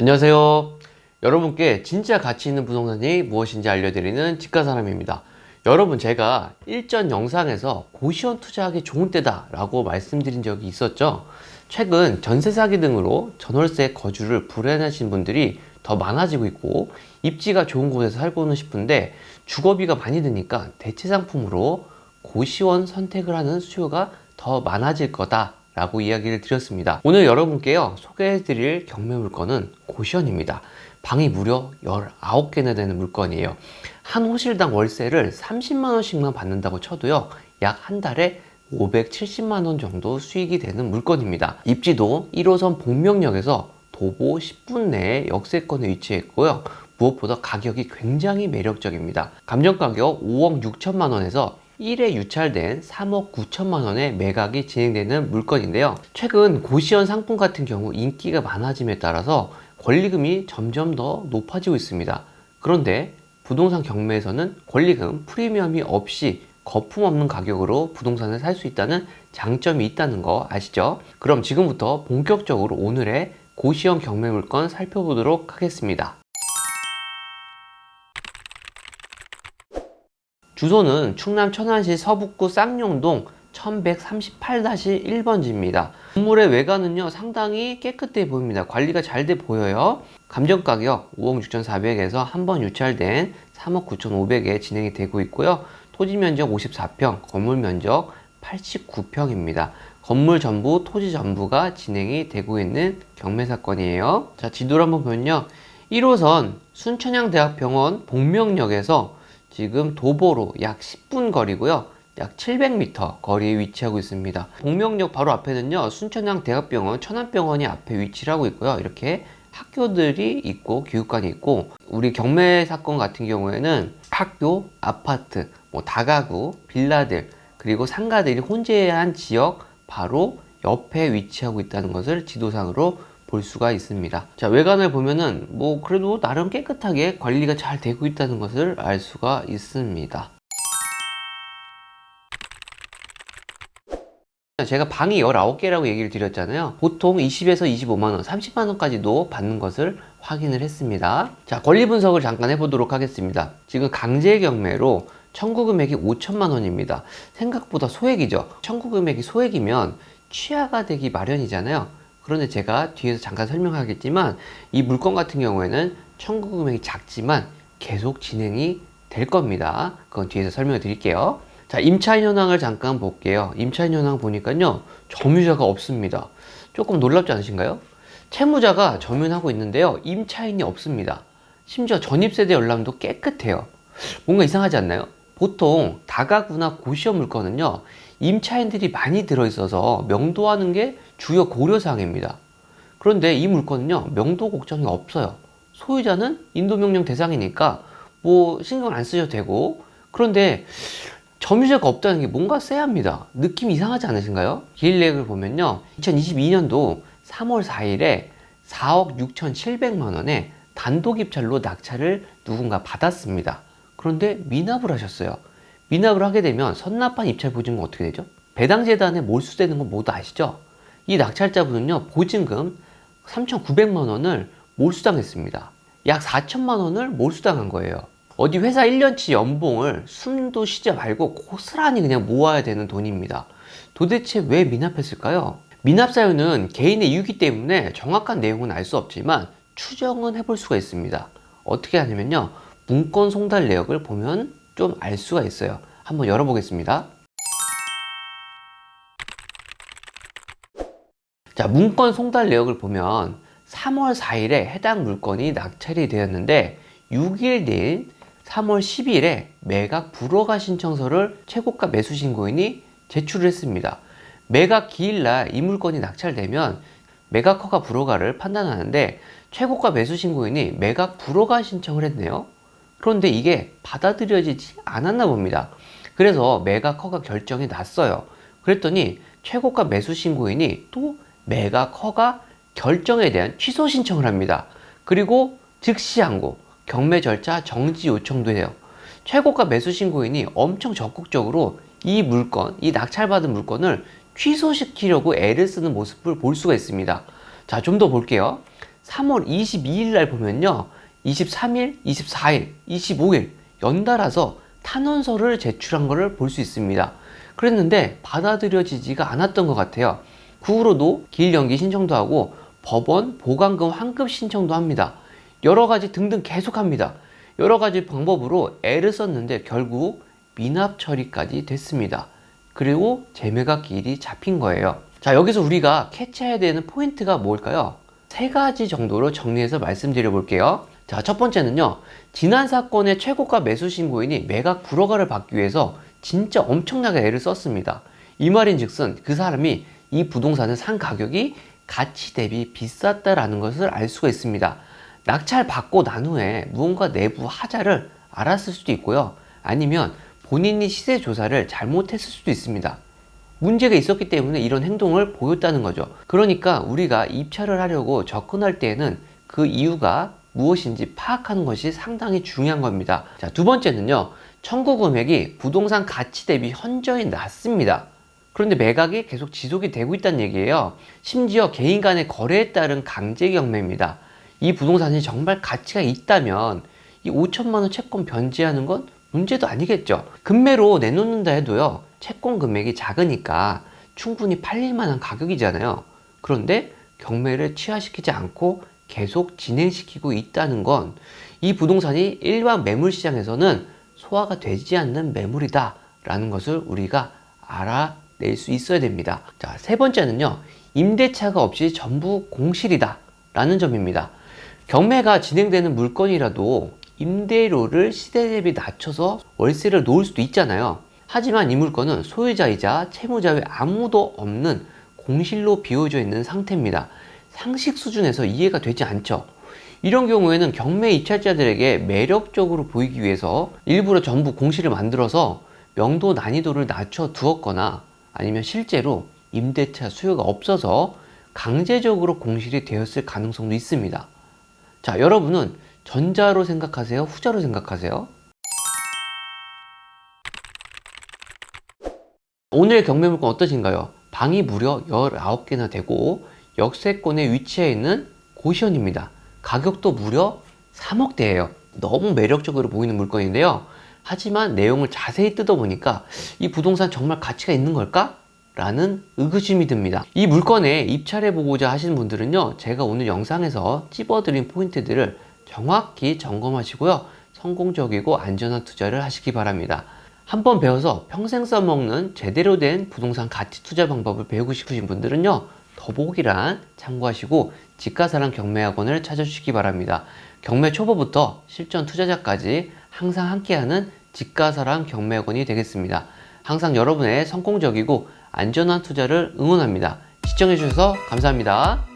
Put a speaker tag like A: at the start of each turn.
A: 안녕하세요. 여러분께 진짜 가치 있는 부동산이 무엇인지 알려드리는 집가사람입니다. 여러분, 제가 일전 영상에서 고시원 투자하기 좋은 때다 라고 말씀드린 적이 있었죠. 최근 전세 사기 등으로 전월세 거주를 불안하신 분들이 더 많아지고 있고, 입지가 좋은 곳에서 살고는 싶은데 주거비가 많이 드니까 대체 상품으로 고시원 선택을 하는 수요가 더 많아질 거다 라고 이야기를 드렸습니다. 오늘 여러분께요 소개해드릴 경매 물건은 고시원입니다. 방이 무려 19개나 되는 물건이에요. 한 호실당 월세를 30만원씩만 받는다고 쳐도요 약 한 달에 570만원 정도 수익이 되는 물건입니다. 입지도 1호선 복명역에서 도보 10분 내에 역세권에 위치해 있고요, 무엇보다 가격이 굉장히 매력적입니다. 감정가격 5억 6천만원에서 1회 유찰된 3억 9천만 원의 매각이 진행되는 물건인데요. 최근 고시원 상품 같은 경우 인기가 많아짐에 따라서 권리금이 점점 더 높아지고 있습니다. 그런데 부동산 경매에서는 권리금 프리미엄이 없이 거품 없는 가격으로 부동산을 살 수 있다는 장점이 있다는 거 아시죠? 그럼 지금부터 본격적으로 오늘의 고시원 경매 물건 살펴보도록 하겠습니다. 주소는 충남 천안시 서북구 쌍용동 1138-1번지입니다. 건물의 외관은요 상당히 깨끗해 보입니다. 관리가 잘 돼 보여요. 감정가격 5억 6,400에서 한번 유찰된 3억 9,500에 진행이 되고 있고요. 토지 면적 54평, 건물 면적 89평입니다. 건물 전부, 토지 전부가 진행이 되고 있는 경매 사건이에요. 자, 지도를 한번 보면요, 1호선 순천향대학병원 복명역에서 지금 도보로 약 10분 거리고요, 약 700m 거리에 위치하고 있습니다. 복명역 바로 앞에는요 순천향대학병원, 천안병원이 앞에 위치를 하고 있고요. 이렇게 학교들이 있고 교육관이 있고, 우리 경매 사건 같은 경우에는 학교, 아파트, 다가구, 빌라들, 그리고 상가들이 혼재한 지역 바로 옆에 위치하고 있다는 것을 지도상으로 볼 수가 있습니다. 자, 외관을 보면은 그래도 나름 깨끗하게 관리가 잘 되고 있다는 것을 알 수가 있습니다. 제가 방이 19개라고 얘기를 드렸잖아요. 보통 20에서 25만원, 30만원까지도 받는 것을 확인을 했습니다. 자, 권리 분석을 잠깐 해보도록 하겠습니다. 지금 강제 경매로 청구 금액이 5천만원입니다. 생각보다 소액이죠. 청구 금액이 소액이면 취하가 되기 마련이잖아요. 그런데 제가 뒤에서 잠깐 설명하겠지만 이 물건 같은 경우에는 청구 금액이 작지만 계속 진행이 될 겁니다. 그건 뒤에서 설명을 드릴게요. 자, 임차인 현황을 잠깐 볼게요. 임차인 현황 보니까요 점유자가 없습니다. 조금 놀랍지 않으신가요? 채무자가 점유하고 있는데요 임차인이 없습니다. 심지어 전입세대 열람도 깨끗해요. 뭔가 이상하지 않나요? 보통 다가구나 고시원 물건은요 임차인들이 많이 들어있어서 명도하는 게 주요 고려사항입니다. 그런데 이 물건은요 명도 걱정이 없어요. 소유자는 인도명령 대상이니까 신경 안 쓰셔도 되고, 그런데 점유자가 없다는 게 뭔가 쎄합니다. 느낌이 이상하지 않으신가요? 기일내역을 보면요 2022년도 3월 4일에 4억 6,700만 원에 단독 입찰로 낙찰을 누군가 받았습니다. 그런데 미납을 하셨어요. 미납을 하게 되면 선납한 입찰 보증금 어떻게 되죠? 배당재단에 몰수되는 건 모두 아시죠? 이 낙찰자분은요 보증금 3,900만 원을 몰수당했습니다. 약 4천만 원을 몰수당한 거예요. 어디 회사 1년치 연봉을 숨도 쉬지 말고 고스란히 그냥 모아야 되는 돈입니다. 도대체 왜 미납했을까요? 미납 사유는 개인의 이유기 때문에 정확한 내용은 알 수 없지만 추정은 해볼 수가 있습니다. 어떻게 하냐면요 문건 송달 내역을 보면 좀 알 수가 있어요. 한번 열어보겠습니다. 자, 문건 송달 내역을 보면 3월 4일에 해당 물건이 낙찰이 되었는데 6일 뒤인 3월 10일에 매각 불허가 신청서를 최고가 매수 신고인이 제출을 했습니다. 매각 기일날 이 물건이 낙찰되면 매각 허가 불허가를 판단하는데 최고가 매수 신고인이 매각 불허가 신청을 했네요. 그런데 이게 받아들여지지 않았나 봅니다. 그래서 매각 허가 결정이 났어요. 그랬더니 최고가 매수 신고인이 또 매각 허가 결정에 대한 취소 신청을 합니다. 그리고 즉시 항고, 경매 절차 정지 요청도 해요. 최고가 매수 신고인이 엄청 적극적으로 이 물건, 이 낙찰받은 물건을 취소시키려고 애를 쓰는 모습을 볼 수가 있습니다. 자, 좀 더 볼게요. 3월 22일 날 보면요. 23일, 24일, 25일 연달아서 탄원서를 제출한 것을 볼 수 있습니다. 그랬는데 받아들여지지가 않았던 것 같아요. 그 후로도 길 연기 신청도 하고 법원 보강금 환급 신청도 합니다. 여러 가지 등등 계속합니다. 여러 가지 방법으로 애를 썼는데 결국 미납 처리까지 됐습니다. 그리고 재매각 기일이 잡힌 거예요. 자, 여기서 우리가 캐치해야 되는 포인트가 뭘까요? 세 가지 정도로 정리해서 말씀드려 볼게요. 자, 첫 번째는요. 지난 사건의 최고가 매수 신고인이 매각 불허가를 받기 위해서 진짜 엄청나게 애를 썼습니다. 이 말인즉슨 그 사람이 이 부동산을 산 가격이 가치 대비 비쌌다라는 것을 알 수가 있습니다. 낙찰 받고 난 후에 무언가 내부 하자를 알았을 수도 있고요. 아니면 본인이 시세 조사를 잘못했을 수도 있습니다. 문제가 있었기 때문에 이런 행동을 보였다는 거죠. 그러니까 우리가 입찰을 하려고 접근할 때에는 그 이유가 무엇인지 파악하는 것이 상당히 중요한 겁니다. 자, 두 번째는요. 청구 금액이 부동산 가치 대비 현저히 낮습니다. 그런데 매각이 계속 지속이 되고 있다는 얘기예요. 심지어 개인 간의 거래에 따른 강제 경매입니다. 이 부동산이 정말 가치가 있다면 이 5천만 원 채권 변제하는 건 문제도 아니겠죠. 금매로 내놓는다 해도요. 채권 금액이 작으니까 충분히 팔릴 만한 가격이잖아요. 그런데 경매를 취하시키지 않고 계속 진행시키고 있다는 건 이 부동산이 일반 매물 시장에서는 소화가 되지 않는 매물이다 라는 것을 우리가 알아낼 수 있어야 됩니다. 자, 세 번째는요. 임대차가 없이 전부 공실이다 라는 점입니다. 경매가 진행되는 물건이라도 임대료를 시세 대비 낮춰서 월세를 놓을 수도 있잖아요. 하지만 이 물건은 소유자이자 채무자 외 아무도 없는 공실로 비워져 있는 상태입니다. 상식 수준에서 이해가 되지 않죠. 이런 경우에는 경매 입찰자들에게 매력적으로 보이기 위해서 일부러 전부 공실을 만들어서 명도 난이도를 낮춰 두었거나 아니면 실제로 임대차 수요가 없어서 강제적으로 공실이 되었을 가능성도 있습니다. 자, 여러분은 전자로 생각하세요? 후자로 생각하세요? 오늘의 경매물건 어떠신가요? 방이 무려 19개나 되고 역세권에 위치해 있는 고시원입니다. 가격도 무려 3억대예요. 너무 매력적으로 보이는 물건인데요. 하지만 내용을 자세히 뜯어보니까 이 부동산 정말 가치가 있는 걸까? 라는 의구심이 듭니다. 이 물건에 입찰해보고자 하시는 분들은요. 제가 오늘 영상에서 찝어드린 포인트들을 정확히 점검하시고요. 성공적이고 안전한 투자를 하시기 바랍니다. 한번 배워서 평생 써먹는 제대로 된 부동산 가치 투자 방법을 배우고 싶으신 분들은요. 더보기란 참고하시고 집가사랑 경매학원을 찾아주시기 바랍니다. 경매 초보부터 실전 투자자까지 항상 함께하는 집가사랑 경매학원이 되겠습니다. 항상 여러분의 성공적이고 안전한 투자를 응원합니다. 시청해주셔서 감사합니다.